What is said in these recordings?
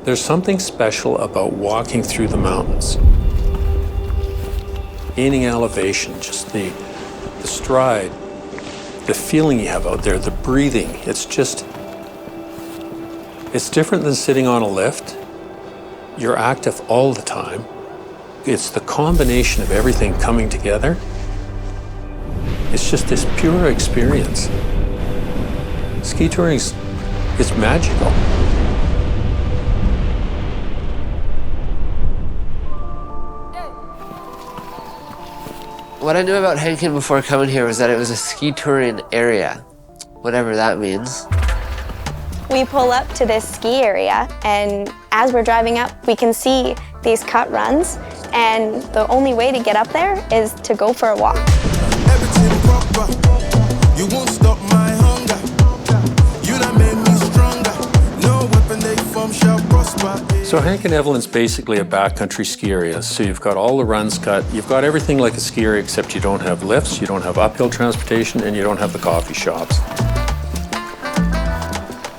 There's something special about walking through the mountains. Gaining elevation, just the stride, the feeling you have out there, the breathing. It's different than sitting on a lift. You're active all the time. It's the combination of everything coming together. It's just this pure experience. Ski touring is magical. What I knew about Henkin before coming here was that it was a ski touring area, whatever that means. We pull up to this ski area, and as we're driving up, we can see these cut runs, and the only way to get up there is to go for a walk. Everything proper. You won't stop my hunger. You done made me stronger. No weapon they form shall prosper. So Henkin Evelyn's basically a backcountry ski area. So you've got all the runs cut, you've got everything like a ski area, except you don't have lifts, you don't have uphill transportation, and you don't have the coffee shops.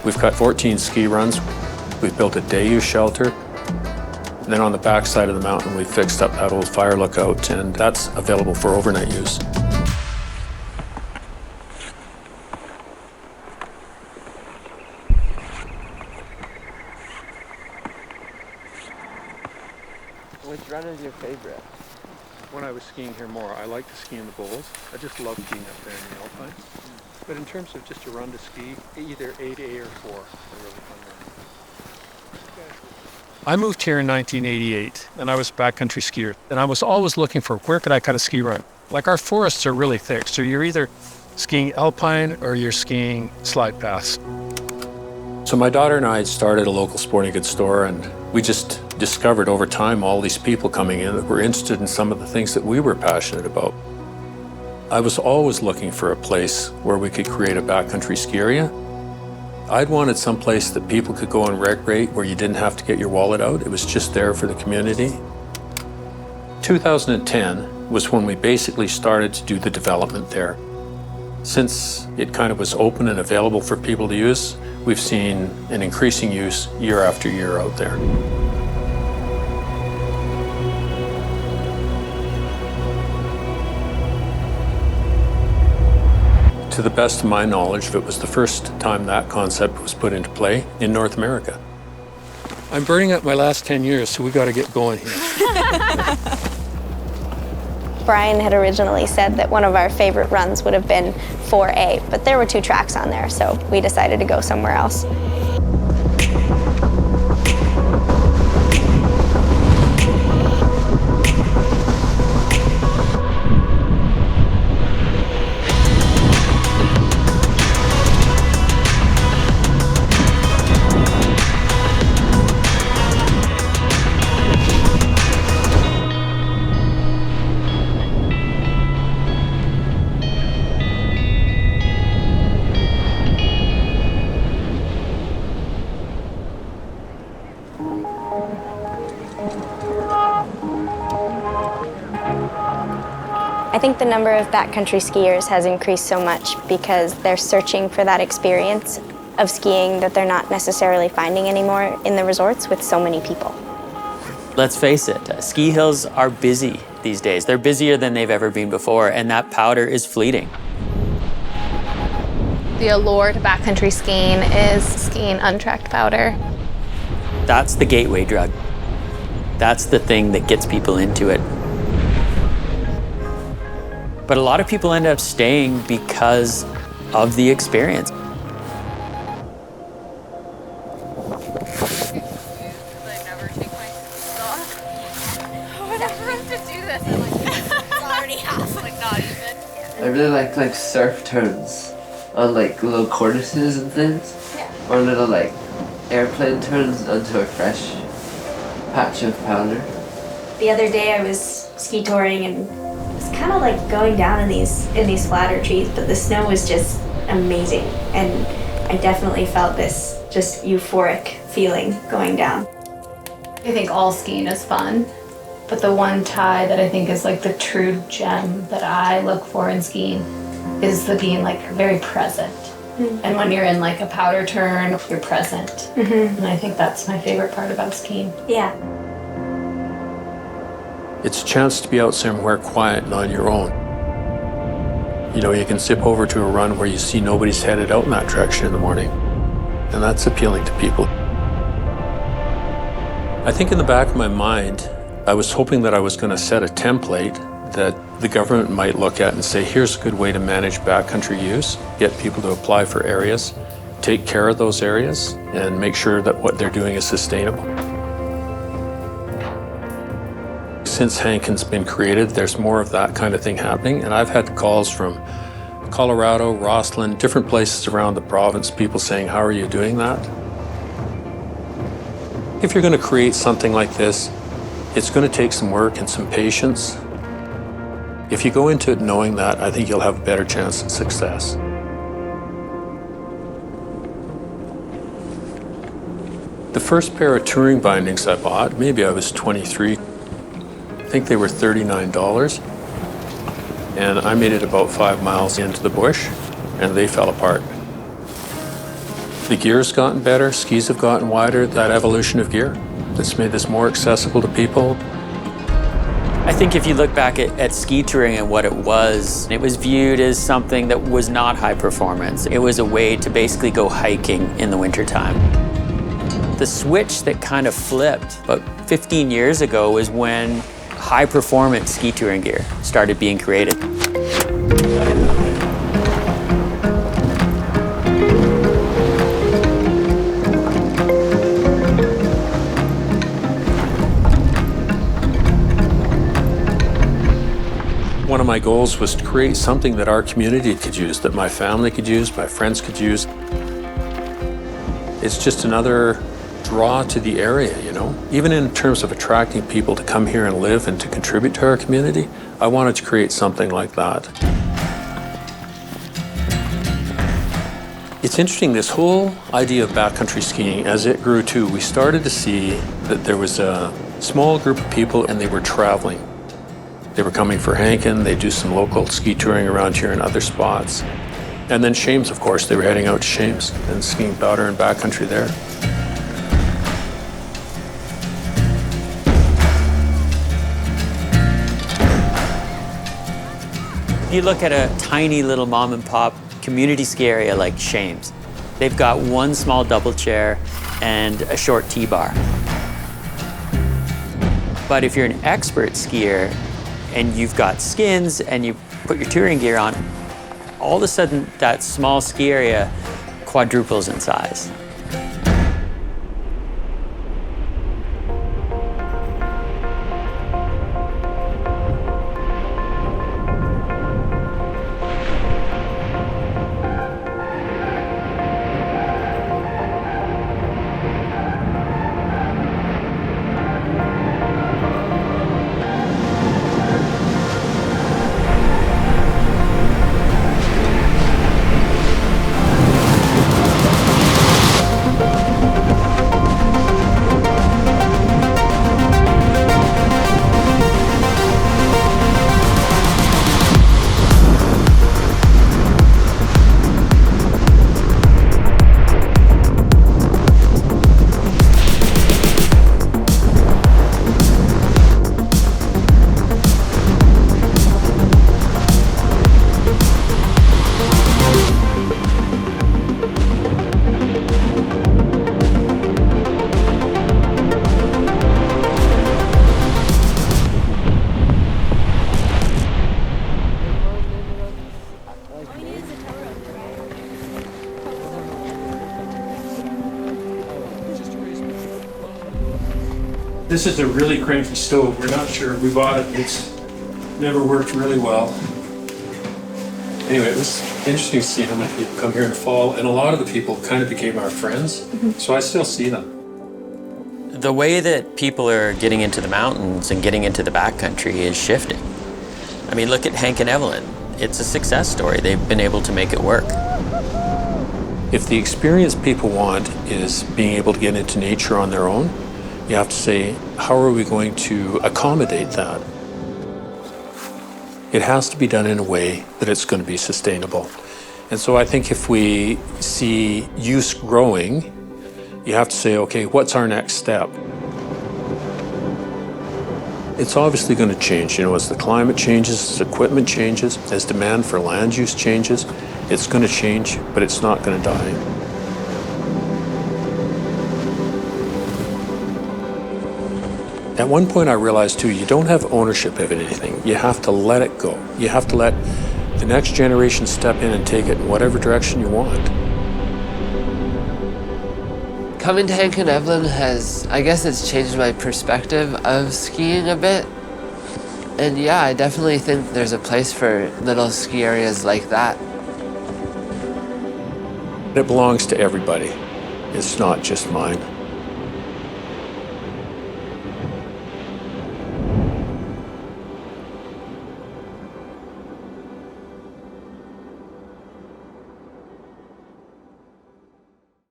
We've cut 14 ski runs. We've built a day use shelter. And then on the back side of the mountain, we fixed up that old fire lookout, and that's available for overnight use. Which run is your favorite? When I was skiing here more, I like to ski in the bowls. I just love skiing up there in the Alpine. But in terms of just a run to ski, either 8A or 4 are really fun runs. I moved here in 1988, and I was a backcountry skier. And I was always looking for where could I cut a ski run. Like our forests are really thick, so you're either skiing alpine or you're skiing slide paths. So my daughter and I had started a local sporting goods store, and we just discovered over time all these people coming in that were interested in some of the things that we were passionate about. I was always looking for a place where we could create a backcountry ski area. I'd wanted some place that people could go and recreate where you didn't have to get your wallet out. It was just there for the community. 2010 was when we basically started to do the development there. Since it kind of was open and available for people to use, we've seen an increasing use year after year out there. To the best of my knowledge, it was the first time that concept was put into play in North America. I'm burning up my last 10 years, so we got to get going here. Brian had originally said that one of our favorite runs would have been 4A, but there were 2 tracks on there, so we decided to go somewhere else. I think the number of backcountry skiers has increased so much because they're searching for that experience of skiing that they're not necessarily finding anymore in the resorts with so many people. Let's face it, ski hills are busy these days. They're busier than they've ever been before, and that powder is fleeting. The allure to backcountry skiing is skiing untracked powder. That's the gateway drug. That's the thing that gets people into it. But a lot of people end up staying because of the experience. I never take my shoes off. I would never have to do this. I'm like, it's already half, like not even. I really like surf turns on like little cornices and things. Yeah. Or little like airplane turns onto a fresh patch of powder. The other day I was ski touring and it's kind of like going down in these flatter trees, but the snow was just amazing, and I definitely felt this just euphoric feeling going down. I think all skiing is fun, but the one tie that I think is like the true gem that I look for in skiing is the being like very present And when you're in like a powder turn, you're present. And I think that's my favorite part about skiing. Yeah. It's a chance to be out somewhere quiet and on your own. You know, you can zip over to a run where you see nobody's headed out in that direction in the morning. And that's appealing to people. I think in the back of my mind, I was hoping that I was going to set a template that the government might look at and say, here's a good way to manage backcountry use, get people to apply for areas, take care of those areas, and make sure that what they're doing is sustainable. Since Hankin's been created, there's more of that kind of thing happening, and I've had calls from Colorado, Rossland, different places around the province, people saying, how are you doing that? If you're going to create something like this, it's going to take some work and some patience. If you go into it knowing that, I think you'll have a better chance at success. The first pair of touring bindings I bought, maybe I was 23, I think they were $39. And I made it about 5 miles into the bush, and they fell apart. The gear's gotten better, skis have gotten wider, that evolution of gear that's made this more accessible to people. I think if you look back at ski touring and what it was viewed as something that was not high performance. It was a way to basically go hiking in the wintertime. The switch that kind of flipped about 15 years ago was when high performance ski touring gear started being created. One of my goals was to create something that our community could use, that my family could use, my friends could use. It's just another draw to the area, you know? Even in terms of attracting people to come here and live and to contribute to our community, I wanted to create something like that. It's interesting, this whole idea of backcountry skiing, as it grew too, we started to see that there was a small group of people and they were traveling. They were coming for Hankin, they do some local ski touring around here in other spots. And then Shames, of course, they were heading out to Shames and skiing powder and backcountry there. If you look at a tiny little mom and pop community ski area like Shames, they've got one small double chair and a short T-bar. But if you're an expert skier and you've got skins and you put your touring gear on, all of a sudden that small ski area quadruples in size. This is a really cranky stove. We're not sure. We bought it. It's never worked really well. Anyway, it was interesting to see how many people come here in the fall, and a lot of the people kind of became our friends, so I still see them. The way that people are getting into the mountains and getting into the backcountry is shifting. I mean, look at Hank and Evelyn. It's a success story. They've been able to make it work. If the experience people want is being able to get into nature on their own, you have to say, how are we going to accommodate that? It has to be done in a way that it's going to be sustainable. And so I think if we see use growing, you have to say, okay, what's our next step? It's obviously going to change, as the climate changes, as equipment changes, as demand for land use changes, it's going to change, but it's not going to die. At one point I realized too, you don't have ownership of anything. You have to let it go. You have to let the next generation step in and take it in whatever direction you want. Coming to Hank and Evelyn I guess it's changed my perspective of skiing a bit. And yeah, I definitely think there's a place for little ski areas like that. It belongs to everybody. It's not just mine.